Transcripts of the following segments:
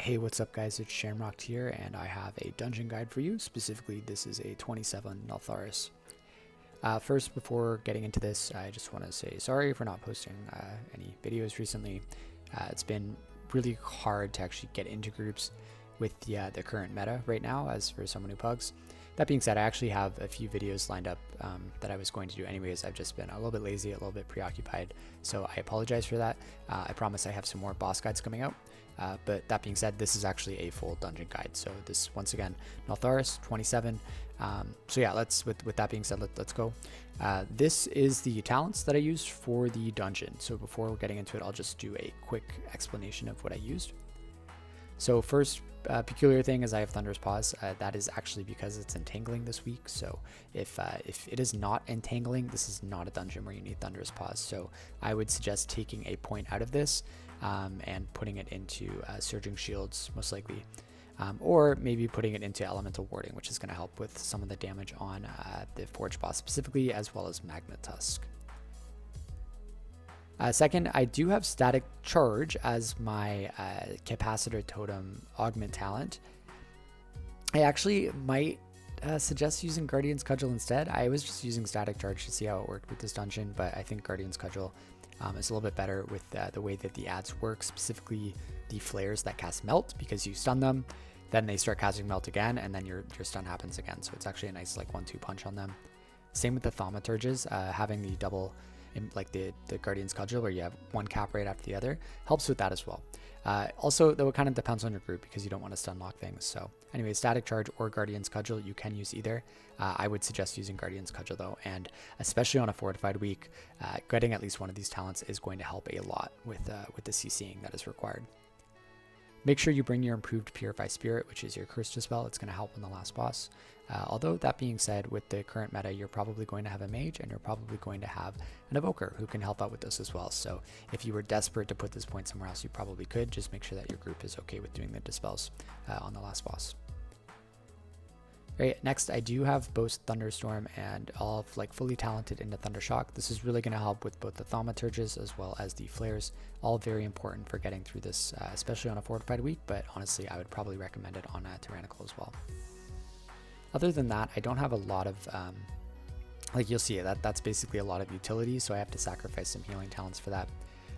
Hey, what's up guys, it's Shamrock here, and I have a dungeon guide for you. Specifically, this is a 27 Neltharus. First, before getting into this, I just want to say sorry for not posting any videos recently. It's been really hard to actually get into groups with the current meta right now, as for someone who pugs. That being said, I actually have a few videos lined up that I was going to do anyways. I've just been a little bit lazy, a little bit preoccupied, so I apologize for that. I promise I have some more boss guides coming out. But that being said, this is actually a full dungeon guide. So this, once again, Neltharus 27. So yeah, with that being said, let's go. This is the talents that I used for the dungeon. So before getting into it, I'll just do a quick explanation of what I used. So first peculiar thing is I have Thunder's Pause. That is actually because it's Entangling this week. So if it is not Entangling, this is not a dungeon where you need Thunder's Pause. So I would suggest taking a point out of this and putting it into Surging Shields, most likely. Or maybe putting it into Elemental Warding, which is going to help with some of the damage on the Forge boss specifically, as well as Magma Tusk. Second, I do have Static Charge as my Capacitor Totem Augment talent. I actually might suggest using Guardian's Cudgel instead. I was just using Static Charge to see how it worked with this dungeon, but I think Guardian's Cudgel is a little bit better with the way that the adds work, specifically the flares that cast Melt, because you stun them, then they start casting Melt again, and then your stun happens again. So it's actually a nice like 1-2 punch on them. Same with the Thaumaturges, having the double, like the Guardian's Cudgel, where you have one cap right after the other, helps with that as well. Also, though, it kind of depends on your group because you don't want to stun lock things. So anyway, Static Charge or Guardian's Cudgel, you can use either. I would suggest using Guardian's Cudgel though, and especially on a Fortified week, getting at least one of these talents is going to help a lot with the CCing that is required. Make sure you bring your improved Purify Spirit, which is your Curse Dispel. It's going to help in the last boss. Although that being said, with the current meta, you're probably going to have a mage and you're probably going to have an evoker who can help out with this as well. So if you were desperate to put this point somewhere else, you probably could. Just make sure that your group is okay with doing the dispels on the last boss. Right, next I do have both Thunderstorm and all of like fully talented into Thundershock. This is really going to help with both the Thaumaturges as well as the flares. All very important for getting through this, especially on a Fortified week, but honestly I would probably recommend it on Tyrannical as well. Other than that, I don't have a lot of, like you'll see that's basically a lot of utility, so I have to sacrifice some healing talents for that.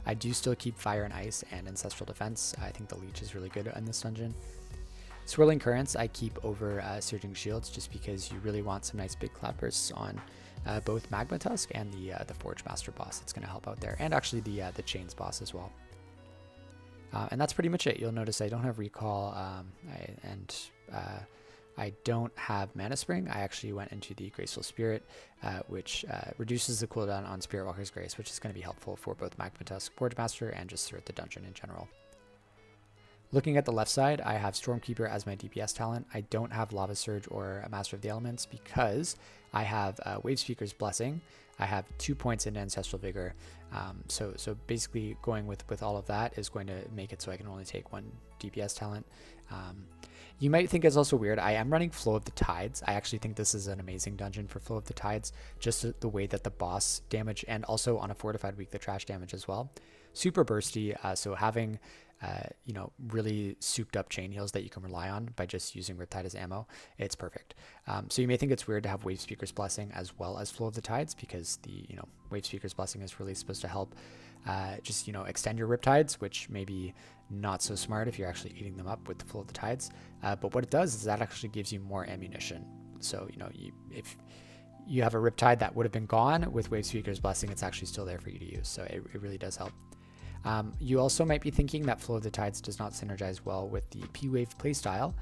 I do still keep Fire and Ice and Ancestral Defense. I think the Leech is really good in this dungeon. Swirling Currents I keep over Surging Shields just because you really want some nice big cloud bursts on both Magma Tusk and the Forge Master boss. It's going to help out there, and actually the Chains boss as well. And that's pretty much it. You'll notice I don't have Recall, I don't have Mana Spring. I actually went into the Graceful Spirit, which reduces the cooldown on Spirit Walker's Grace, which is going to be helpful for both Magma Tusk, Forge Master, and just throughout the dungeon in general. Looking at the left side, I have Stormkeeper as my DPS talent. I don't have Lava Surge or a Master of the Elements because I have Wave Speaker's Blessing. I have 2 points in Ancestral Vigor. So basically going with all of that is going to make it so I can only take one DPS talent. You might think it's also weird. I am running Flow of the Tides. I actually think this is an amazing dungeon for Flow of the Tides, just the way that the boss damage, and also on a Fortified week, the trash damage as well. Super bursty, so having you know, really souped up chain heals that you can rely on by just using Riptide as ammo, it's perfect. So you may think it's weird to have Wave Speaker's Blessing as well as Flow of the Tides, because the Wave Speaker's Blessing is really supposed to help just extend your Riptides, which may be not so smart if you're actually eating them up with the Flow of the Tides. But what it does is that actually gives you more ammunition. So if you have a Riptide that would have been gone, with Wave Speaker's Blessing, it's actually still there for you to use. So it really does help. You also might be thinking that Flow of the Tides does not synergize well with the P-Wave playstyle,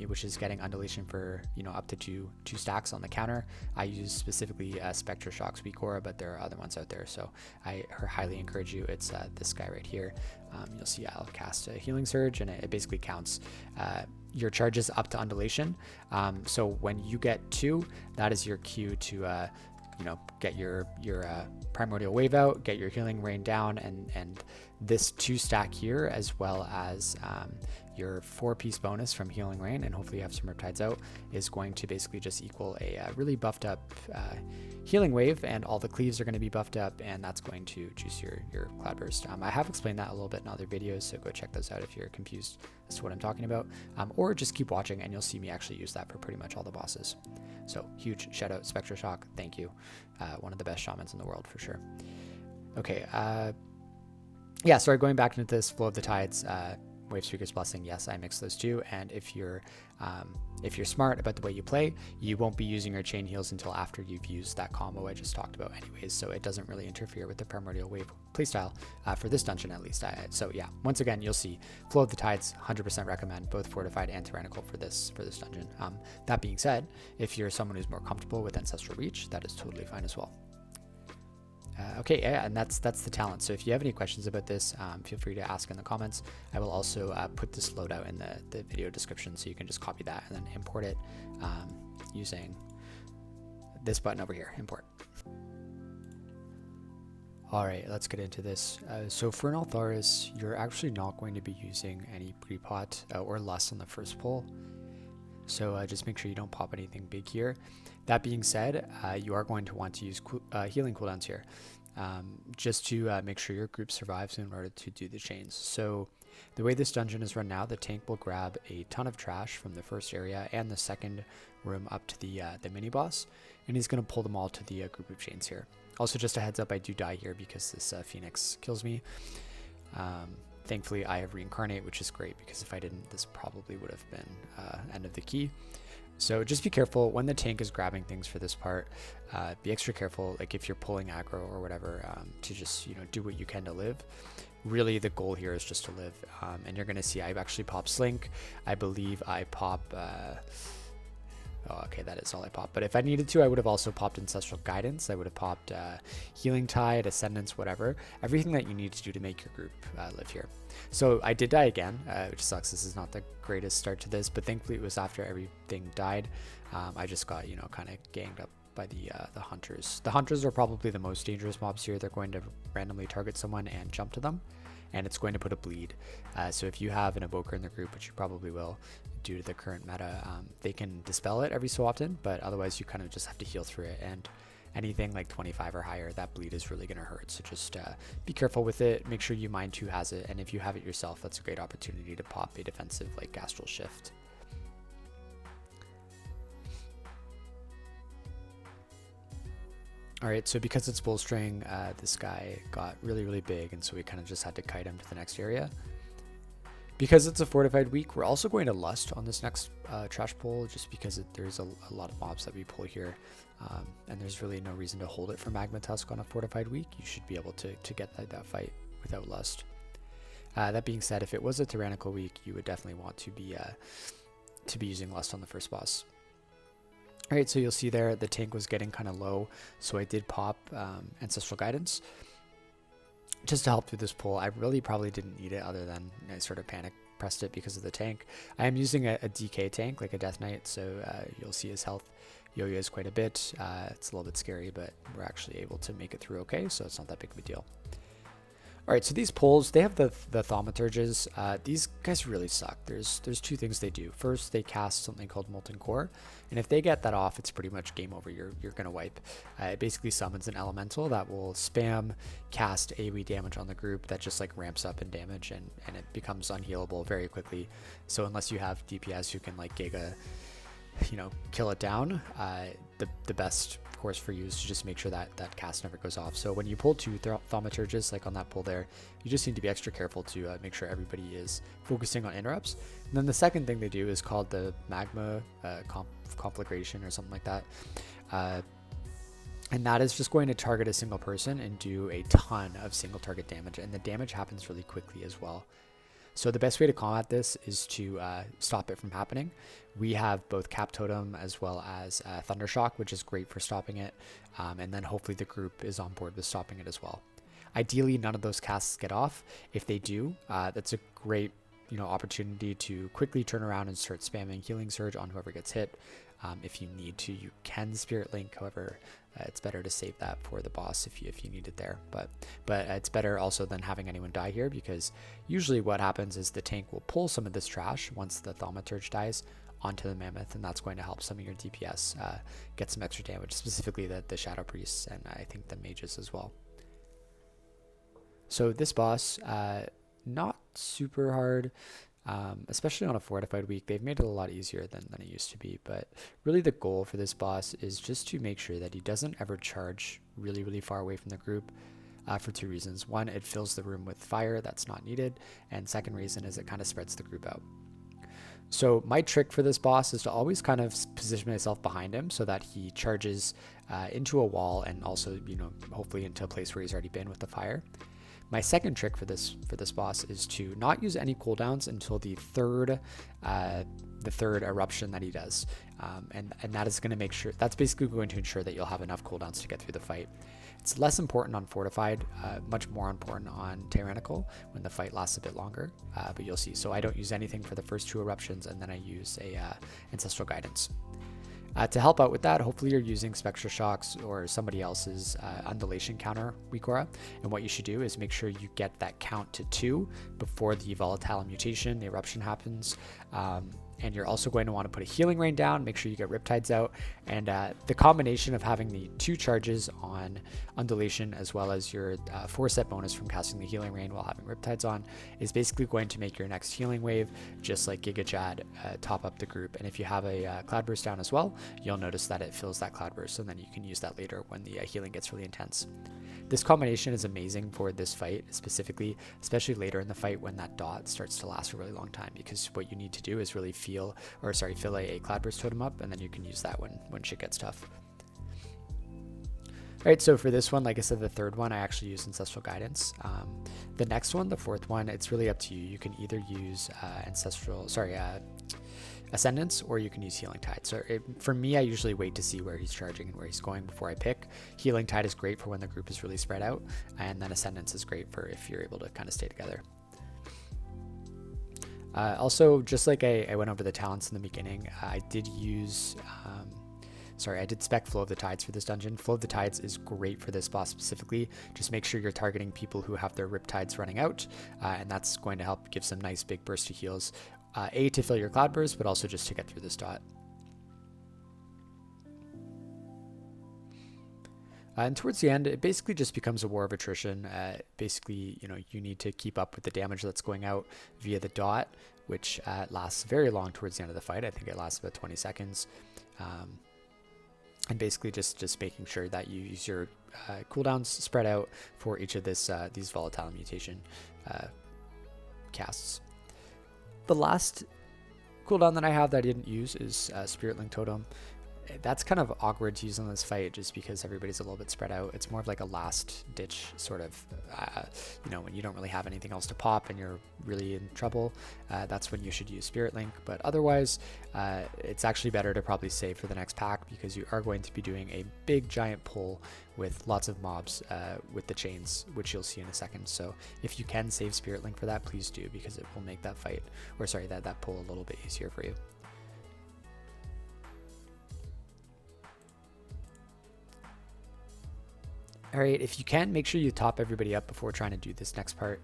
which is getting Undulation for up to two stacks on the counter. I use specifically Spectre Shock's weak aura, but there are other ones out there, so I highly encourage you. It's this guy right here. You'll see I'll cast a Healing Surge, and it basically counts your charges up to Undulation. So when you get 2, that is your cue to get your Primordial Wave out, get your Healing Rain down, and this 2 stack here, as well as your 4-piece bonus from Healing Rain, and hopefully you have some Riptides out, is going to basically just equal a really buffed up Healing Wave, and all the cleaves are going to be buffed up, and that's going to juice your Cloudburst. I have explained that a little bit in other videos, so go check those out if you're confused as to what I'm talking about, or just keep watching and you'll see me actually use that for pretty much all the bosses. So huge shout out Spectre Shock, thank you. One of the best shamans in the world for sure. Okay, yeah, sorry, going back into this Flow of the Tides, Wave Speaker's Blessing, yes, I mix those two, and if you're smart about the way you play, you won't be using your chain heals until after you've used that combo I just talked about anyways, so it doesn't really interfere with the Primordial Wave playstyle for this dungeon at least. So yeah, once again, you'll see Flow of the Tides, 100% recommend both Fortified and Tyrannical for this dungeon. That being said, if you're someone who's more comfortable with Ancestral Reach, that is totally fine as well. Okay, yeah, and that's the talent. So if you have any questions about this, feel free to ask in the comments. I will also put this loadout in the video description, so you can just copy that and then import it using this button over here, import. All right, let's get into this. So for Neltharus, you're actually not going to be using any pre-pot or less on the first pull. So just make sure you don't pop anything big here. That being said, you are going to want to use healing cooldowns here, just to make sure your group survives in order to do the chains. So the way this dungeon is run now, the tank will grab a ton of trash from the first area and the second room up to the mini boss, and he's going to pull them all to the group of chains here. Also, just a heads up, I do die here because this Phoenix kills me. Thankfully, I have Reincarnate, which is great, because if I didn't, this probably would have been end of the key. So just be careful when the tank is grabbing things for this part. Be extra careful, like if you're pulling aggro or whatever, to just do what you can to live. Really, the goal here is just to live. And you're gonna see I actually pop Slink. I believe I pop. Oh, okay, that is all I popped. But if I needed to, I would have also popped Ancestral Guidance. I would have popped Healing Tide, Ascendance, whatever. Everything that you need to do to make your group live here. So I did die again, which sucks. This is not the greatest start to this, but thankfully it was after everything died. I just got, kind of ganged up by the Hunters. The Hunters are probably the most dangerous mobs here. They're going to randomly target someone and jump to them, and it's going to put a bleed. So if you have an Evoker in the group, which you probably will due to the current meta, they can dispel it every so often, but otherwise you kind of just have to heal through it, and anything like 25 or higher, that bleed is really going to hurt. So just be careful with it. Make sure you mind who has it, and if you have it yourself, that's a great opportunity to pop a defensive like Astral Shift. Alright, so because it's Bolstering, this guy got really big, and so we kind of just had to kite him to the next area. Because it's a Fortified week, we're also going to Lust on this next trash pull, just because there's a lot of mobs that we pull here, and there's really no reason to hold it for Magma Tusk on a Fortified week. You should be able to get that fight without Lust. That being said, if it was a Tyrannical week, you would definitely want to be using Lust on the first boss. Alright, so you'll see there the tank was getting kind of low, so I did pop Ancestral Guidance just to help through this pull. I really probably didn't need it, other than I sort of panic pressed it because of the tank. I am using a DK tank, like a Death Knight, so you'll see his health yo-yos quite a bit. It's a little bit scary, but we're actually able to make it through okay, so it's not that big of a deal. Alright, so these pulls, they have the Thaumaturges. These guys really suck. There's two things they do. First, they cast something called Molten Core, and if they get that off, it's pretty much game over. You're gonna wipe. It basically summons an elemental that will spam cast AoE damage on the group that just like ramps up in damage, and it becomes unhealable very quickly. So unless you have DPS who can like Giga, kill it down, the best course for you is to just make sure that that cast never goes off. So when you pull two Thaumaturges, like on that pull there, you just need to be extra careful to make sure everybody is focusing on interrupts. And then the second thing they do is called the Magma Conflagration or something like that. And that is just going to target a single person and do a ton of single target damage, and the damage happens really quickly as well. So the best way to combat this is to stop it from happening. We have both Cap Totem as well as Thundershock, which is great for stopping it, and then hopefully the group is on board with stopping it as well. Ideally, none of those casts get off. If they do, that's a great opportunity to quickly turn around and start spamming Healing Surge on whoever gets hit. If you need to, you can Spirit Link. However, it's better to save that for the boss if you need it there. But it's better also than having anyone die here, because usually what happens is the tank will pull some of this trash once the Thaumaturge dies onto the Mammoth, and that's going to help some of your DPS get some extra damage, specifically the Shadow Priests and I think the mages as well. So this boss, not super hard, especially on a Fortified week. They've made it a lot easier than it used to be, but really the goal for this boss is just to make sure that he doesn't ever charge really far away from the group, for two reasons. One, it fills the room with fire that's not needed, and second reason is it kind of spreads the group out. So my trick for this boss is to always kind of position myself behind him so that he charges into a wall, and also, you know, hopefully into a place where he's already been with the fire. My second trick for this boss is to not use any cooldowns until the third eruption that he does, and that is going to make sure, that's basically going to ensure that you'll have enough cooldowns to get through the fight. It's less important on Fortified, much more important on Tyrannical when the fight lasts a bit longer, but you'll see. So I don't use anything for the first two eruptions, and then I use a Ancestral Guidance. To help out with that, hopefully you're using Spectral Shocks or somebody else's Undulation counter weak aura, and what you should do is make sure you get that count to 2 before the Volatile Mutation, the eruption happens. And you're also going to want to put a Healing Rain down, make sure you get Riptides out, and the combination of having the 2 charges on Undulation as well as your 4-set bonus from casting the Healing Rain while having Riptides on is basically going to make your next healing wave, just like Giga Chad, top up the group. And if you have a Cloudburst down as well, you'll notice that it fills that Cloudburst, and then you can use that later when the healing gets really intense. This combination is amazing for this fight specifically, especially later in the fight when that dot starts to last a really long time, because what you need to do is really fill a Cloudburst totem up, and then you can use that when shit gets tough. Alright, so for this one, like I said, the third one, I actually use Ancestral Guidance. The next one, the fourth one, it's really up to you. You can either use Ascendance, or you can use Healing Tide. So for me, I usually wait to see where he's charging and where he's going before I pick. Healing Tide is great for when the group is really spread out, and then Ascendance is great for if you're able to kind of stay together. Also, just like I went over the talents in the beginning, I did use, I did spec Flow of the Tides for this dungeon. Flow of the Tides is great for this boss specifically. Just make sure you're targeting people who have their Riptides running out, and that's going to help give some nice big burst of heals. To fill your Cloudburst, but also just to get through this dot. And towards the end, it basically just becomes a war of attrition. Basically, you know, you need to keep up with the damage that's going out via the dot, which lasts very long towards the end of the fight. I think it lasts about 20 seconds. And basically just making sure that you use your cooldowns spread out for each of these Volatile Mutation casts. The last cooldown that I have that I didn't use is Spirit Link Totem. That's kind of awkward to use in this fight just because everybody's a little bit spread out. It's more of like a last ditch sort of, you know, when you don't really have anything else to pop and you're really in trouble, that's when you should use Spirit Link. But otherwise, it's actually better to probably save for the next pack, because you are going to be doing a big giant pull with lots of mobs with the chains, which you'll see in a second. So if you can save Spirit Link for that, please do, because it will make that fight, or sorry, that pull a little bit easier for you. Alright, if you can, make sure you top everybody up before trying to do this next part.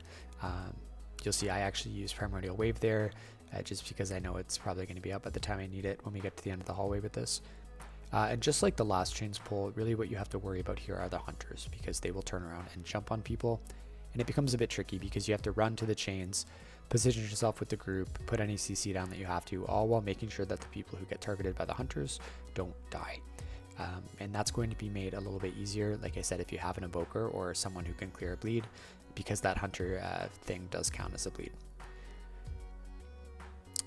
You'll see I actually use Primordial Wave there, just because I know it's probably going to be up at the time I need it when we get to the end of the hallway with this. And just like the last chains pull, really what you have to worry about here are the hunters, because they will turn around and jump on people, and it becomes a bit tricky because you have to run to the chains, position yourself with the group, put any CC down that you have to, all while making sure that the people who get targeted by the hunters don't die. And that's going to be made a little bit easier, like I said, if you have an Evoker or someone who can clear a bleed, because that hunter thing does count as a bleed.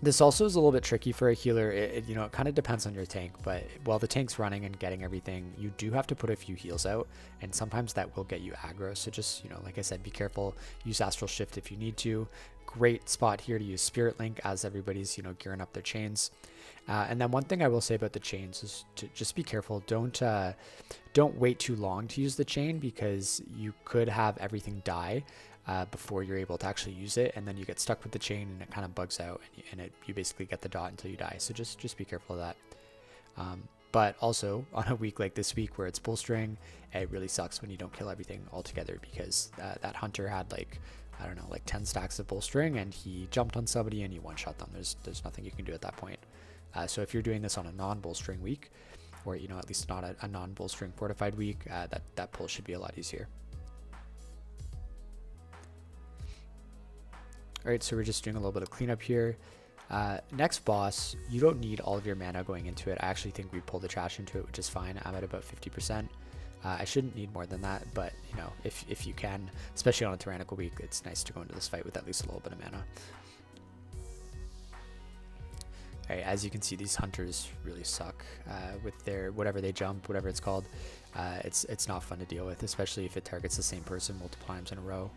This also is a little bit tricky for a healer. It kind of depends on your tank, but while the tank's running and getting everything, you do have to put a few heals out, and sometimes that will get you aggro. So just, like I said, be careful. Use Astral Shift if you need to. Great spot here to use Spirit Link as everybody's, gearing up their chains. And then one thing I will say about the chains is to just be careful. Don't wait too long to use the chain, because you could have everything die before you're able to actually use it, and then you get stuck with the chain and it kind of bugs out, and you basically get the dot until you die. So just be careful of that. But also on a week like this week where it's bolstering, it really sucks when you don't kill everything altogether, because that hunter had like, I don't know, like 10 stacks of bolstering, and he jumped on somebody and you one-shot them. There's nothing you can do at that point. So if you're doing this on a non-bolstering week, or at least not a non-bolstering fortified week, that pull should be a lot easier. All right, so we're just doing a little bit of cleanup here. Next boss, you don't need all of your mana going into it. I actually think we pulled the trash into it, which is fine. I'm at about 50%. I shouldn't need more than that, but if you can, especially on a tyrannical week, it's nice to go into this fight with at least a little bit of mana. All right, as you can see, these hunters really suck with their whatever they jump, whatever it's called. It's not fun to deal with, especially if it targets the same person multiple times in a row.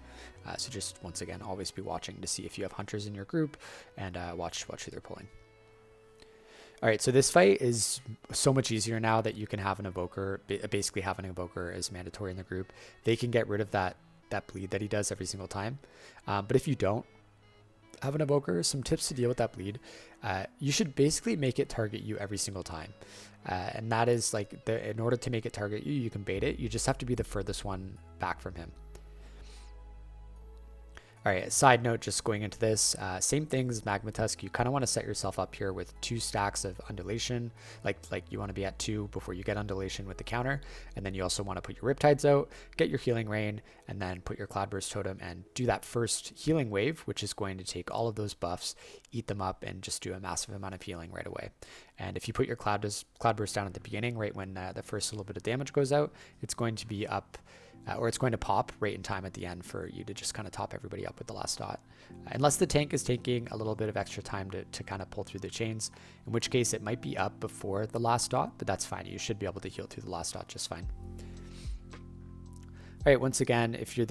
So just once again, always be watching to see if you have hunters in your group, and watch who they're pulling. All right, so this fight is so much easier now that you can have an evoker. Basically, having an evoker is mandatory in the group. They can get rid of that bleed that he does every single time. But if you don't have an evoker, some tips to deal with that bleed. You should basically make it target you every single time. And that is like, in order to make it target you, you can bait it. You just have to be the furthest one back from him. All right, side note, just going into this, same thing as Magma Tusk. You kind of want to set yourself up here with 2 stacks of undulation. Like you want to be at 2 before you get undulation with the counter. And then you also want to put your Riptides out, get your healing rain, and then put your Cloudburst totem and do that first healing wave, which is going to take all of those buffs, eat them up, and just do a massive amount of healing right away. And if you put your Cloudburst down at the beginning, right when the first little bit of damage goes out, it's going to be up, or it's going to pop right in time at the end for you to just kind of top everybody up with the last dot. Unless the tank is taking a little bit of extra time to kind of pull through the chains, in which case it might be up before the last dot, but that's fine. You should be able to heal through the last dot just fine. All right, once again, if you're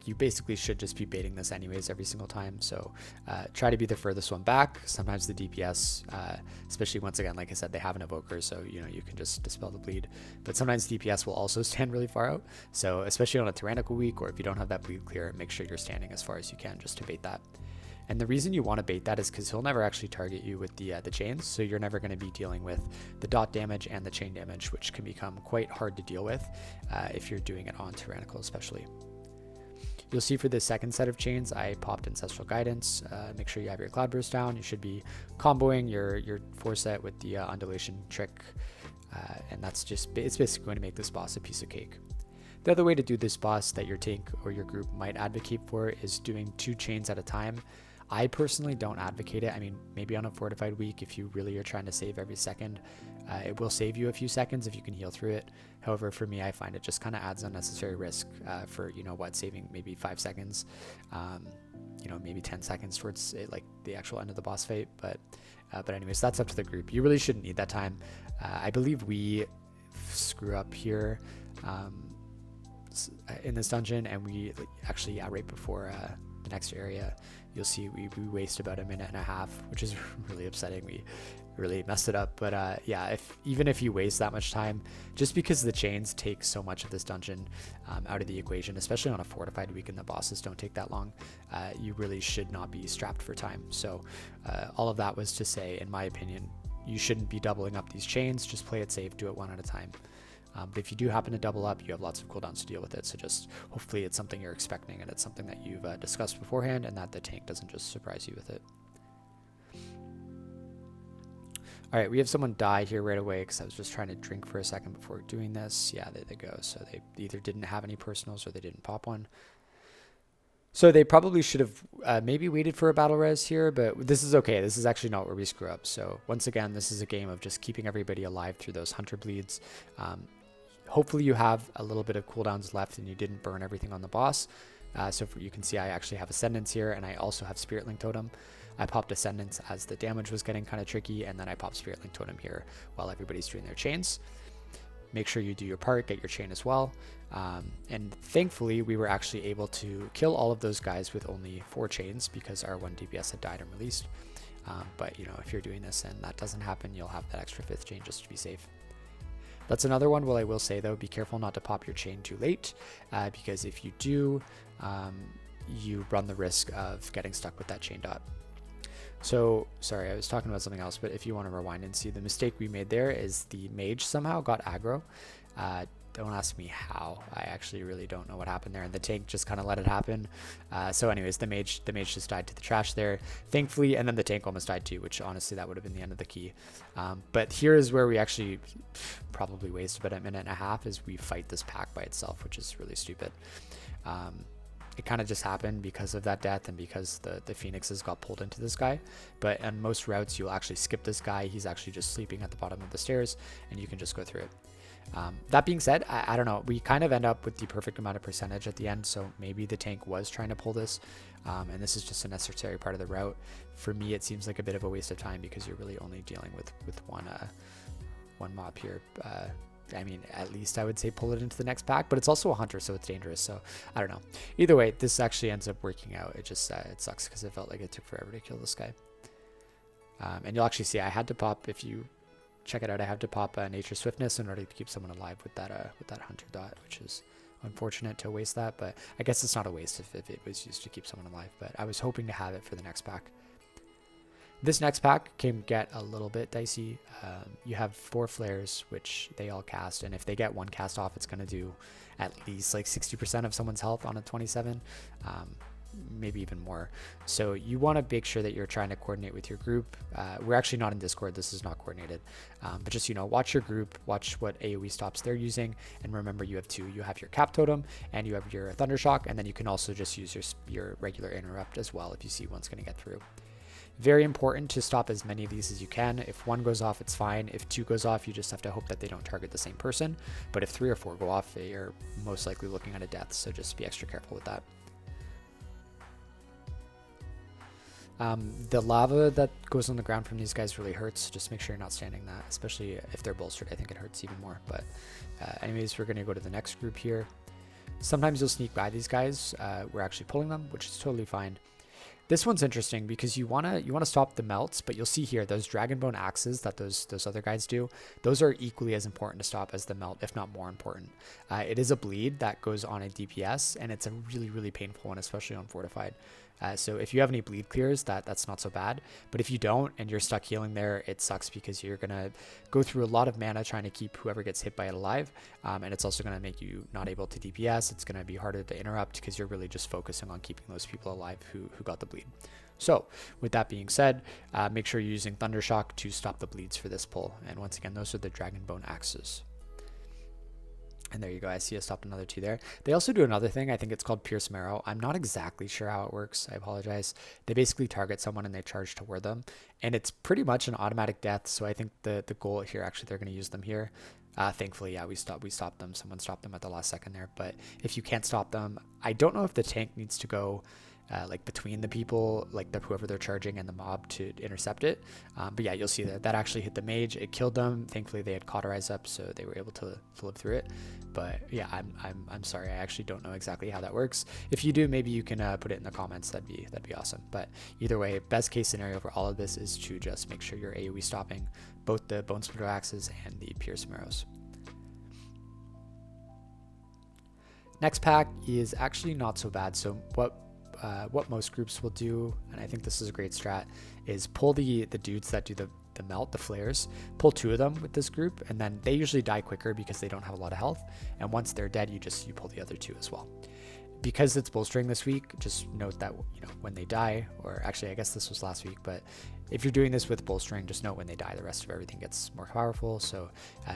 you basically should just be baiting this anyways every single time. So try to be the furthest one back. Sometimes the DPS, especially once again, like I said, they have an evoker, so you can just dispel the bleed. But sometimes DPS will also stand really far out. So especially on a tyrannical week, or if you don't have that bleed clear, make sure you're standing as far as you can just to bait that. And the reason you want to bait that is because he'll never actually target you with the chains, so you're never going to be dealing with the dot damage and the chain damage, which can become quite hard to deal with if you're doing it on tyrannical especially. You'll see for the second set of chains, I popped Ancestral Guidance. Make sure you have your Cloudburst down. You should be comboing your 4-set with the undulation trick, and it's basically going to make this boss a piece of cake. The other way to do this boss that your tank or your group might advocate for is doing 2 chains at a time. I personally don't advocate it. I mean, maybe on a fortified week, if you really are trying to save every second, it will save you a few seconds if you can heal through it. However, for me, I find it just kind of adds unnecessary risk for, saving maybe 5 seconds, maybe 10 seconds towards like the actual end of the boss fight. But anyways, that's up to the group. You really shouldn't need that time. I believe we screw up here in this dungeon, and we actually, right before the next area, you'll see we waste about 1.5 minutes, which is really upsetting. We really messed it up. But yeah, even if you waste that much time, just because the chains take so much of this dungeon out of the equation, especially on a fortified week and the bosses don't take that long, you really should not be strapped for time. So all of that was to say, in my opinion, you shouldn't be doubling up these chains. Just play it safe, do it one at a time. But if you do happen to double up, you have lots of cooldowns to deal with it. So just hopefully it's something you're expecting, and it's something that you've discussed beforehand, and that the tank doesn't just surprise you with it. All right, we have someone die here right away because I was just trying to drink for a second before doing this. Yeah, there they go. So they either didn't have any personals or they didn't pop one. So they probably should have maybe waited for a battle res here, but this is okay. This is actually not where we screw up. So once again, this is a game of just keeping everybody alive through those hunter bleeds. Hopefully you have a little bit of cooldowns left and you didn't burn everything on the boss. So you can see I actually have Ascendance here, and I also have Spirit Link Totem. I popped Ascendance as the damage was getting kind of tricky, and then I popped Spirit Link Totem here while everybody's doing their chains. Make sure you do your part, get your chain as well. And thankfully, we were actually able to kill all of those guys with only 4 chains because our 1 DPS had died and released. But if you're doing this and that doesn't happen, you'll have that extra 5th chain just to be safe. That's another one. Well, I will say though, be careful not to pop your chain too late, because if you do, you run the risk of getting stuck with that chain dot. So, sorry, I was talking about something else, but if you want to rewind and see, the mistake we made there is the mage somehow got aggro. Don't ask me how. I actually really don't know what happened there, and the tank just kind of let it happen. So anyways, the mage just died to the trash there, thankfully, and then the tank almost died too, which honestly that would have been the end of the key. But here is where we actually probably wasted about a minute and a half, is we fight this pack by itself, which is really stupid. It kind of just happened because of that death and because the phoenixes got pulled into this guy. But on most routes, you'll actually skip this guy. He's actually just sleeping at the bottom of the stairs, and you can just go through it. That being said, I don't know. We kind of end up with the perfect amount of percentage at the end, so maybe the tank was trying to pull this, and this is just a necessary part of the route. For me, it seems like a bit of a waste of time because you're really only dealing with one mob here. I mean, at least I would say pull it into the next pack, but it's also a hunter, so it's dangerous. So I don't know. Either way, this actually ends up working out. It just it sucks because it felt like it took forever to kill this guy. And you'll actually see I had to pop, if you check it out, I have to pop nature swiftness in order to keep someone alive with that hunter dot, which is unfortunate to waste that, but I guess it's not a waste if it was used to keep someone alive. But I was hoping to have it for the next pack. This next pack can get a little bit dicey. You have 4 flares, which they all cast, and if they get one cast off, it's going to do at least like 60% of someone's health on a 27, maybe even more. So you want to make sure that you're trying to coordinate with your group. We're actually not in Discord, this is not coordinated, but just, you know, watch your group, watch what AoE stops they're using, and remember you have 2. You have your cap totem and you have your thundershock, and then you can also just use your regular interrupt as well if you see one's going to get through. Very important to stop as many of these as you can. If 1 goes off, it's fine. If 2 goes off, you just have to hope that they don't target the same person. But if 3 or 4 go off, you're most likely looking at a death, so just be extra careful with that. The lava that goes on the ground from these guys really hurts. Just make sure you're not standing that, especially if they're bolstered. I think it hurts even more. But anyways, we're going to go to the next group here. Sometimes you'll sneak by these guys. We're actually pulling them, which is totally fine. This one's interesting because you wanna stop the melts, but you'll see here those dragonbone axes that those other guys do. Those are equally as important to stop as the melt, if not more important. It is a bleed that goes on a DPS, and it's a really painful one, especially on Fortified. So if you have any bleed clears, that's not so bad. But if you don't and you're stuck healing there, it sucks because you're gonna go through a lot of mana trying to keep whoever gets hit by it alive, and it's also gonna make you not able to DPS. It's gonna be harder to interrupt because you're really just focusing on keeping those people alive who got the bleed. So with that being said, make sure you're using Thundershock to stop the bleeds for this pull. And once again, those are the Dragonbone Axes. And there you go. I see I stopped another 2 there. They also do another thing. I think it's called Pierce Marrow. I'm not exactly sure how it works. I apologize. They basically target someone and they charge toward them. And it's pretty much an automatic death. So I think the goal here, actually, they're going to use them here. Thankfully, yeah, we stopped them. Someone stopped them at the last second there. But if you can't stop them, I don't know if the tank needs to go like between the people, like whoever they're charging and the mob to intercept it. But yeah, you'll see that actually hit the mage. It killed them. Thankfully, they had cauterized up, so they were able to live through it. But yeah, I'm sorry. I actually don't know exactly how that works. If you do, maybe you can put it in the comments. That'd be awesome. But either way, best case scenario for all of this is to just make sure you're AoE stopping both the Bone Splitter Axes and the Pierce Marrows. Next pack is actually not so bad. So what most groups will do, and I think this is a great strat, is pull the dudes that do the melt, the flares, pull 2 of them with this group, and then they usually die quicker because they don't have a lot of health, and once they're dead, you pull the other 2 as well. Because it's bolstering this week, just note that, you know, when they die, or actually I guess this was last week, but if you're doing this with bolstering, just note when they die, the rest of everything gets more powerful, so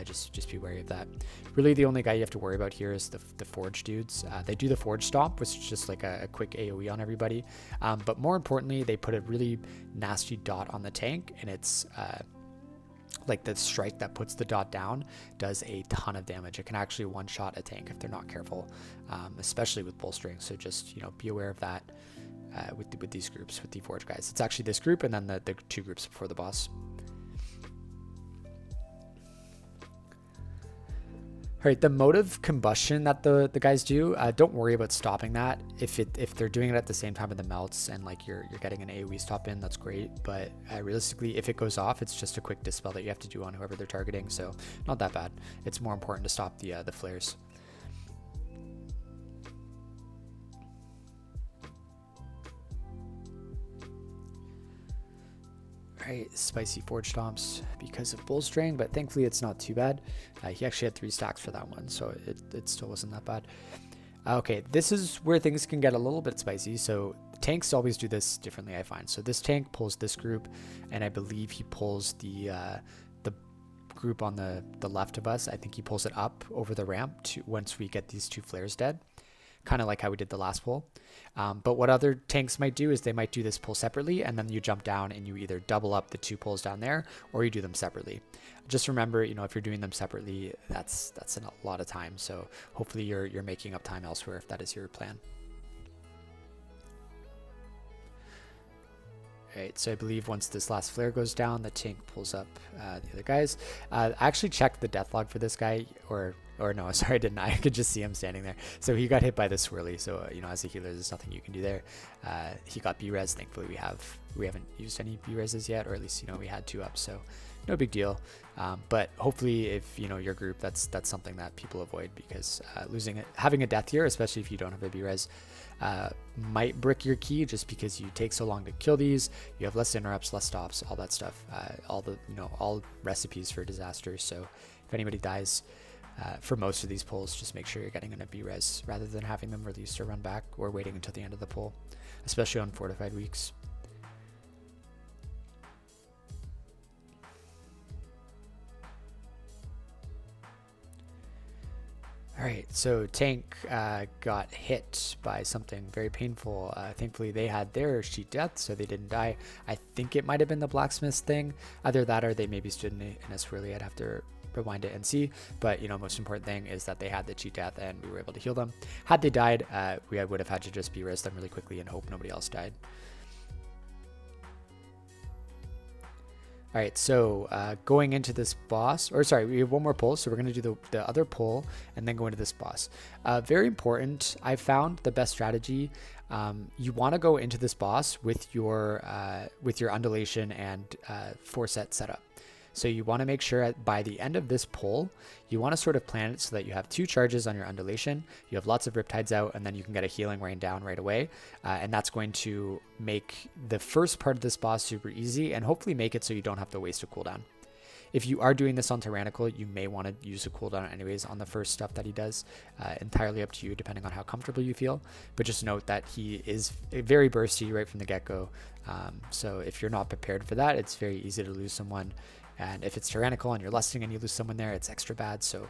just be wary of that. Really, the only guy you have to worry about here is the Forge dudes. They do the Forge Stomp, which is just like a quick AoE on everybody, but more importantly, they put a really nasty dot on the tank, and it's like the strike that puts the dot down does a ton of damage. It can actually one-shot a tank if they're not careful, especially with bolstering, so just, you know, be aware of that. With these groups, with the Forge guys. It's actually this group and then the 2 groups before the boss. Alright, the mode of combustion that the guys do, don't worry about stopping that. If they're doing it at the same time of the melts and like you're getting an AoE stop in, that's great. But realistically, if it goes off, it's just a quick dispel that you have to do on whoever they're targeting, so not that bad. It's more important to stop the flares. Alright, spicy forge stomps because of bolstering, but thankfully it's not too bad. He actually had 3 stacks for that one, so it still wasn't that bad. Okay, this is where things can get a little bit spicy. So tanks always do this differently, I find. So this tank pulls this group, and I believe he pulls the group on the left of us. I think he pulls it up over the ramp to once we get these 2 flares dead. Kind of like how we did the last pull. But what other tanks might do is they might do this pull separately, and then you jump down and you either double up the 2 pulls down there, or you do them separately. Just remember, you know, if you're doing them separately, that's a lot of time. So hopefully you're making up time elsewhere if that is your plan. Alright, so I believe once this last flare goes down, the tank pulls up the other guys. I actually checked the death log for this guy, or no, sorry, I didn't. I could just see him standing there. So he got hit by the swirly. So you know, as a healer, there's nothing you can do there. He got B-res. Thankfully, we haven't used any B-reses yet, or at least, you know, we had 2 up, so no big deal. But hopefully, if you know your group, that's something that people avoid, because having a death here, especially if you don't have a B-res, might brick your key just because you take so long to kill these. You have less interrupts, less stops, all that stuff. All recipes for disaster. So if anybody dies for most of these pulls, just make sure you're getting in a B-res rather than having them released or run back, or waiting until the end of the pull, especially on fortified weeks. Alright, so tank got hit by something very painful. Thankfully they had their sheet death, so they didn't die. I think it might have been the blacksmith's thing. Either that or they maybe stood in a swirly. I'd have to rewind it and see. But you know, most important thing is that they had the cheat death and we were able to heal them. Had they died, we would have had to just B-res them really quickly and hope nobody else died. All right, so going into this boss, or sorry, we have one more pull, so we're going to do the other pull and then go into this boss. Very important, I found the best strategy. You want to go into this boss with your undulation and 4-set setup. So you want to make sure by the end of this pull, you want to sort of plan it so that you have 2 charges on your undulation, you have lots of riptides out, and then you can get a healing rain down right away. And that's going to make the first part of this boss super easy and hopefully make it so you don't have to waste a cooldown. If you are doing this on Tyrannical, you may want to use a cooldown anyways on the first stuff that he does. Entirely up to you, depending on how comfortable you feel. But just note that he is very bursty right from the get-go. So if you're not prepared for that, it's very easy to lose someone. And if it's Tyrannical and you're lusting and you lose someone there, it's extra bad. So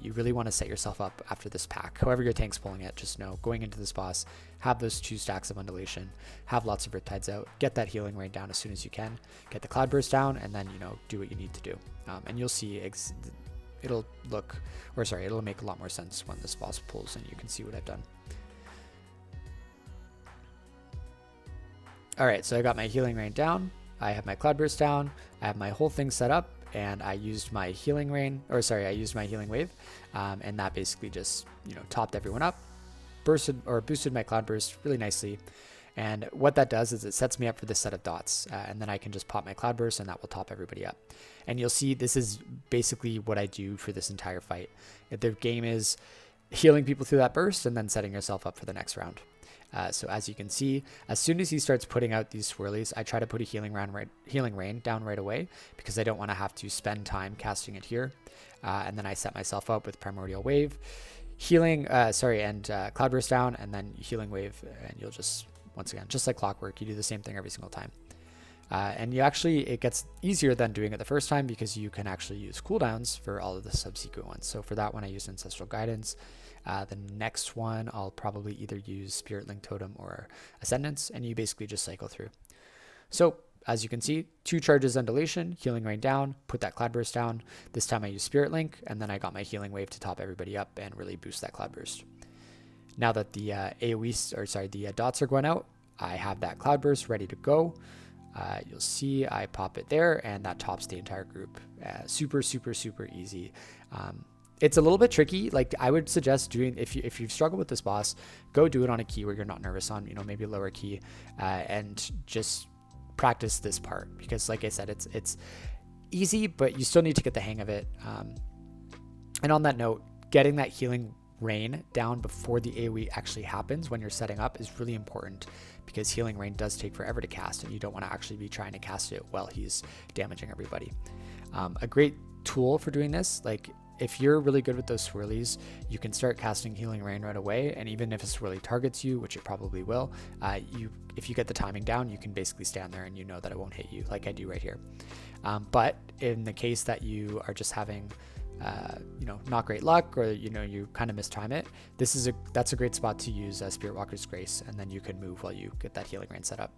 you really want to set yourself up after this pack. However your tank's pulling it, just know going into this boss, have those 2 stacks of undulation, have lots of riptides out, get that healing rain down as soon as you can, get the cloudburst down, and then, you know, do what you need to do. And you'll see it'll make a lot more sense when this boss pulls and you can see what I've done. All right, so I got my healing rain down. I have my cloudburst down, I have my whole thing set up, and I used my healing rain, or sorry, I used my healing wave, and that basically just, you know, topped everyone up, boosted my cloudburst really nicely. And what that does is it sets me up for this set of dots, and then I can just pop my cloudburst and that will top everybody up. And you'll see this is basically what I do for this entire fight. The game is healing people through that burst and then setting yourself up for the next round. So as you can see, as soon as he starts putting out these swirlies, I try to put a healing rain down right away because I don't want to have to spend time casting it here. And then I set myself up with primordial wave, cloudburst down, and then healing wave, and you'll just, once again, just like clockwork, you do the same thing every single time. And it gets easier than doing it the first time because you can actually use cooldowns for all of the subsequent ones. So for that one, I used Ancestral Guidance. The next one, I'll probably either use Spirit Link Totem or Ascendance, and you basically just cycle through. So as you can see, 2 charges undulation, healing rain down, put that cloudburst down. This time I used Spirit Link, and then I got my healing wave to top everybody up and really boost that cloudburst. Now that the the dots are going out, I have that cloudburst ready to go. You'll see I pop it there, and that tops the entire group. Super, super, super easy. It's a little bit tricky. Like, I would suggest doing, if you've struggled with this boss, go do it on a key where you're not nervous on, you know, maybe a lower key, and just practice this part, because like I said, it's easy, but you still need to get the hang of it. And on that note, getting that healing rain down before the AoE actually happens when you're setting up is really important, because healing rain does take forever to cast, and you don't want to actually be trying to cast it while he's damaging everybody. A great tool for doing this, like if you're really good with those swirlies, you can start casting Healing Rain right away, and even if a swirly targets you, which it probably will, if you get the timing down, you can basically stand there and you know that it won't hit you, like I do right here. But in the case that you are just having not great luck, or you kind of mistime it, that's a great spot to use Spirit Walker's Grace, and then you can move while you get that Healing Rain set up.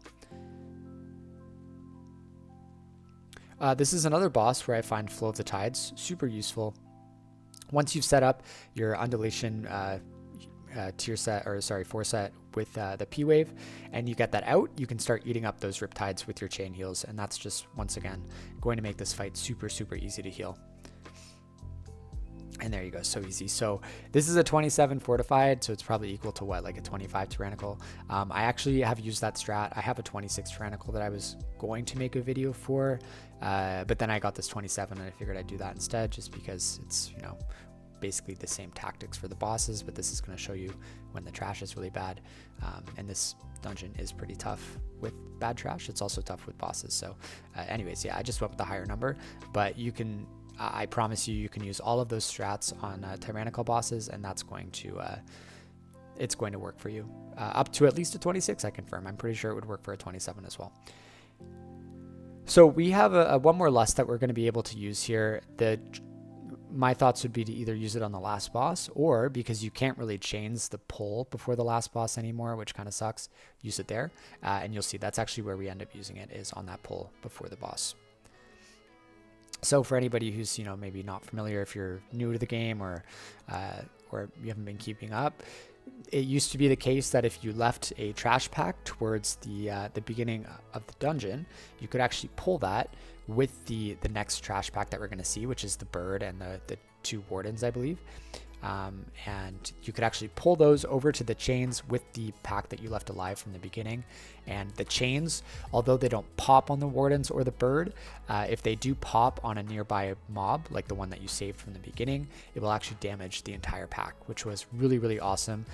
This is another boss where I find Flow of the Tides super useful. Once you've set up your undulation tier set, or sorry, 4 set with the P wave, and you get that out, you can start eating up those Riptides with your chain heals, and that's just, once again, going to make this fight super, super easy to heal. And there you go, so easy. So this is a 27 Fortified, so it's probably equal to what, like a 25 Tyrannical. I actually have used that strat. I have a 26 Tyrannical that I was going to make a video for, but then I got this 27 and I figured I'd do that instead, just because it's, basically the same tactics for the bosses, but this is going to show you when the trash is really bad. And this dungeon is pretty tough with bad trash. It's also tough with bosses. So anyways, yeah, I just went with the higher number, but you can, I promise you can use all of those strats on tyrannical bosses, and that's going to, it's going to work for you. Up to at least a 26, I confirm. I'm pretty sure it would work for a 27 as well. So we have a one more lust that we're going to be able to use here. My thoughts would be to either use it on the last boss, or, because you can't really chains the pull before the last boss anymore, which kind of sucks, use it there. And you'll see that's actually where we end up using it, is on that pull before the boss. So for anybody who's, maybe not familiar, if you're new to the game, or you haven't been keeping up, it used to be the case that if you left a trash pack towards the beginning of the dungeon, you could actually pull that with the next trash pack that we're going to see, which is the bird and the 2 wardens, I believe. And you could actually pull those over to the chains with the pack that you left alive from the beginning. And the chains, although they don't pop on the wardens or the bird, if they do pop on a nearby mob, like the one that you saved from the beginning, it will actually damage the entire pack, which was really, really awesome.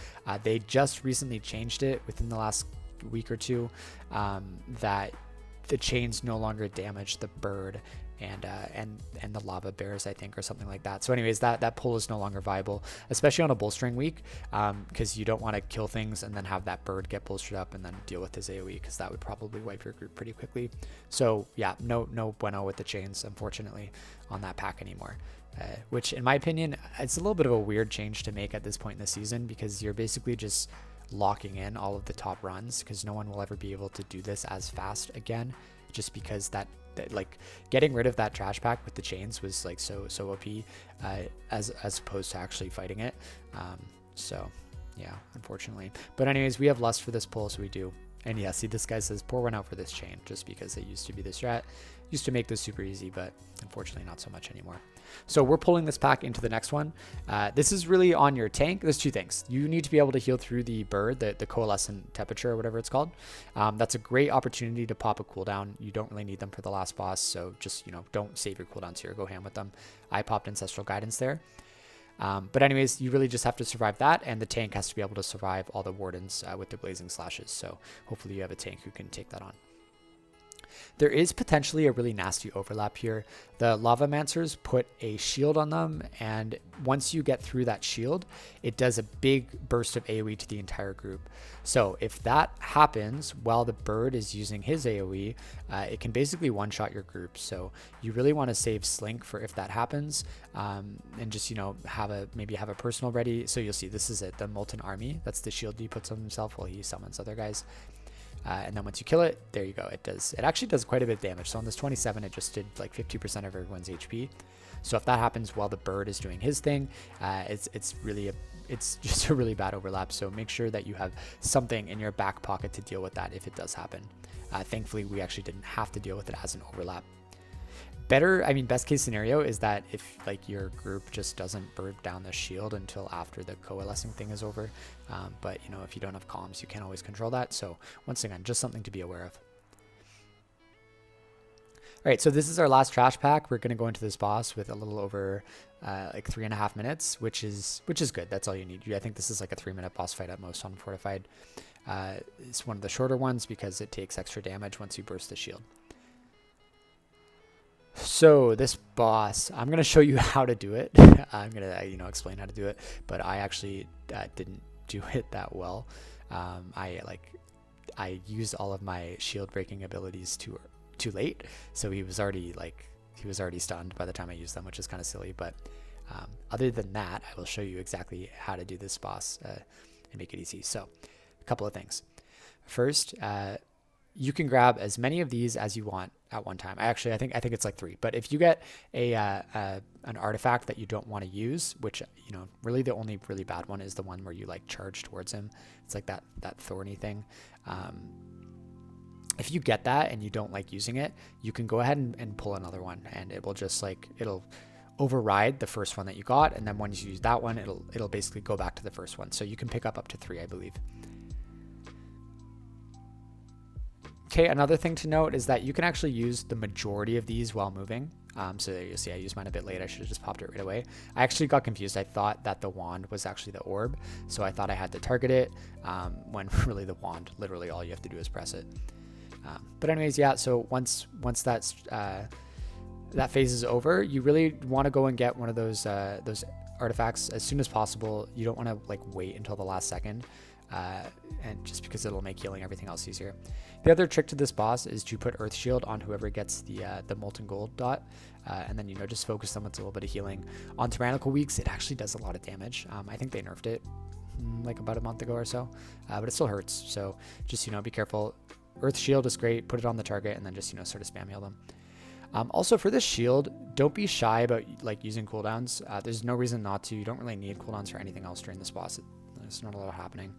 They just recently changed it within the last week or two, that the chains no longer damage the bird and the lava bears, I think, or something like that. So anyways, that pull is no longer viable, especially on a bolstering week, because you don't want to kill things and then have that bird get bolstered up and then deal with his AoE, because that would probably wipe your group pretty quickly. So yeah, no bueno with the chains, unfortunately, on that pack anymore. Which, in my opinion, it's a little bit of a weird change to make at this point in the season, because you're basically just locking in all of the top runs, because no one will ever be able to do this as fast again, just because that like getting rid of that trash pack with the chains was like so OP, as opposed to actually fighting it. So yeah, unfortunately. But anyways, we have lust for this pull, so we do. And yeah, see, this guy says pour one out for this chain, just because it used to be the strat, used to make this super easy, but unfortunately not so much anymore. So we're pulling this pack into the next one. This is really on your tank. There's 2 things. You need to be able to heal through the bird, the coalescent temperature, or whatever it's called. That's a great opportunity to pop a cooldown. You don't really need them for the last boss, so just, don't save your cooldowns here. Go ham with them. I popped Ancestral Guidance there. But anyways, you really just have to survive that, and the tank has to be able to survive all the wardens with their blazing slashes. So hopefully you have a tank who can take that on. There is potentially a really nasty overlap here. The Lavamancers put a shield on them, and once you get through that shield, it does a big burst of AoE to the entire group. So if that happens while the bird is using his AoE, it can basically one-shot your group. So you really want to save Slink for if that happens, and just, maybe have a personal ready. So you'll see, this is it, the Molten Army. That's the shield he puts on himself while he summons other guys. And then once you kill it, there you go. It actually does quite a bit of damage. So on this 27, it just did like 50% of everyone's HP. So if that happens while the bird is doing his thing, it's just a really bad overlap. So make sure that you have something in your back pocket to deal with that if it does happen. Thankfully, we actually didn't have to deal with it as an overlap. Best case scenario is that if like your group just doesn't burn down the shield until after the coalescing thing is over. But if you don't have comms, you can't always control that. So once again, just something to be aware of. All right, so this is our last trash pack. We're going to go into this boss with a little over like 3.5 minutes, which is good. That's all you need. I think this is like a 3-minute boss fight at most on Fortified. It's one of the shorter ones because it takes extra damage once you burst the shield. So this boss, I'm going to show you how to do it. I'm going to explain how to do it, but I actually didn't do it that well. I used all of my shield breaking abilities too late, so he was already stunned by the time I used them, which is kind of silly. But other than that, I will show you exactly how to do this boss and make it easy. So a couple of things. First, you can grab as many of these as you want at one time. I think it's like 3. But if you get an artifact that you don't want to use, which really the only really bad one is the one where you like charge towards him. It's like that thorny thing. If you get that and you don't like using it, you can go ahead and pull another one, and it will just it'll override the first one that you got, and then once you use that one, it'll basically go back to the first one. So you can pick up to 3, I believe. Okay, another thing to note is that you can actually use the majority of these while moving. So there you'll see I used mine a bit late. I should have just popped it right away. I actually got confused. I thought that the wand was actually the orb, so I thought I had to target it, when really the wand, literally all you have to do is press it. But anyways, yeah, so once that phase is over, you really want to go and get one of those artifacts as soon as possible. You don't want to wait until the last second, and just because it'll make healing everything else easier. The other trick to this boss is to put Earth Shield on whoever gets the molten gold dot, and then just focus them with a little bit of healing. On Tyrannical Weeks, it actually does a lot of damage. I think they nerfed it like about a month ago or so, but it still hurts. So just be careful. Earth Shield is great. Put it on the target and then just sort of spam heal them. Also for this shield, don't be shy about using cooldowns. There's no reason not to. You don't really need cooldowns for anything else during this boss. There's not a lot happening.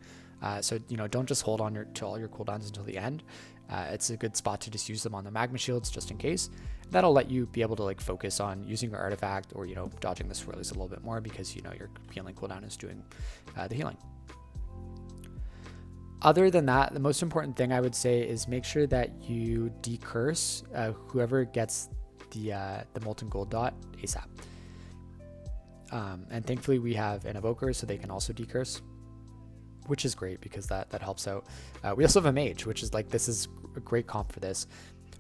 So don't just hold on to all your cooldowns until the end. It's a good spot to just use them on the magma shields just in case. That'll let you be able to focus on using your artifact or dodging the swirlies a little bit more, because your healing cooldown is doing the healing. Other than that, the most important thing I would say is make sure that you decurse whoever gets the molten gold dot ASAP. And thankfully we have an evoker, so they can also decurse, which is great because that helps out. We also have a mage, which is this is a great comp for this.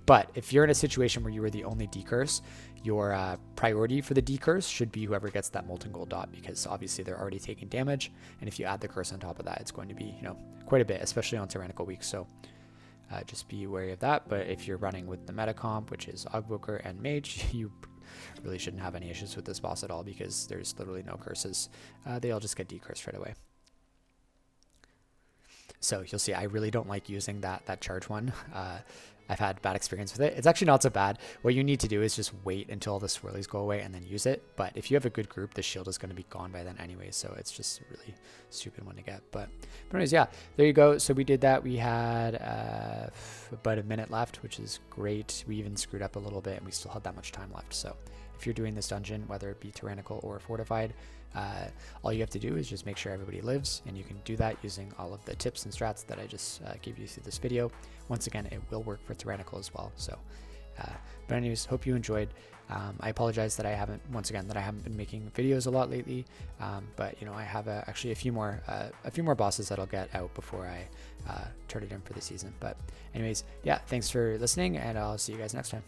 But if you're in a situation where you were the only decurse, your priority for the decurse should be whoever gets that molten gold dot, because obviously they're already taking damage, and if you add the curse on top of that, it's going to be quite a bit, especially on Tyrannical Weeks. So just be wary of that. But if you're running with the meta comp, which is Ogboker and Mage, you really shouldn't have any issues with this boss at all, because there's literally no curses. They all just get decursed right away. So you'll see I really don't like using that charge one. I've had bad experience with it. It's actually not so bad. What you need to do is just wait until the swirlies go away and then use it. But if you have a good group, the shield is going to be gone by then anyway. So it's just a really stupid one to get. But anyways, yeah, there you go. So we did that. We had about a minute left, which is great. We even screwed up a little bit and we still had that much time left. So if you're doing this dungeon, whether it be Tyrannical or Fortified, all you have to do is just make sure everybody lives, and you can do that using all of the tips and strats that I just gave you through this video. Once again, it will work for Tyrannical as well. So, but anyways, hope you enjoyed. I apologize that I haven't been making videos a lot lately, but I have actually a few more bosses that I'll get out before I turn it in for the season. But anyways, yeah, thanks for listening, and I'll see you guys next time.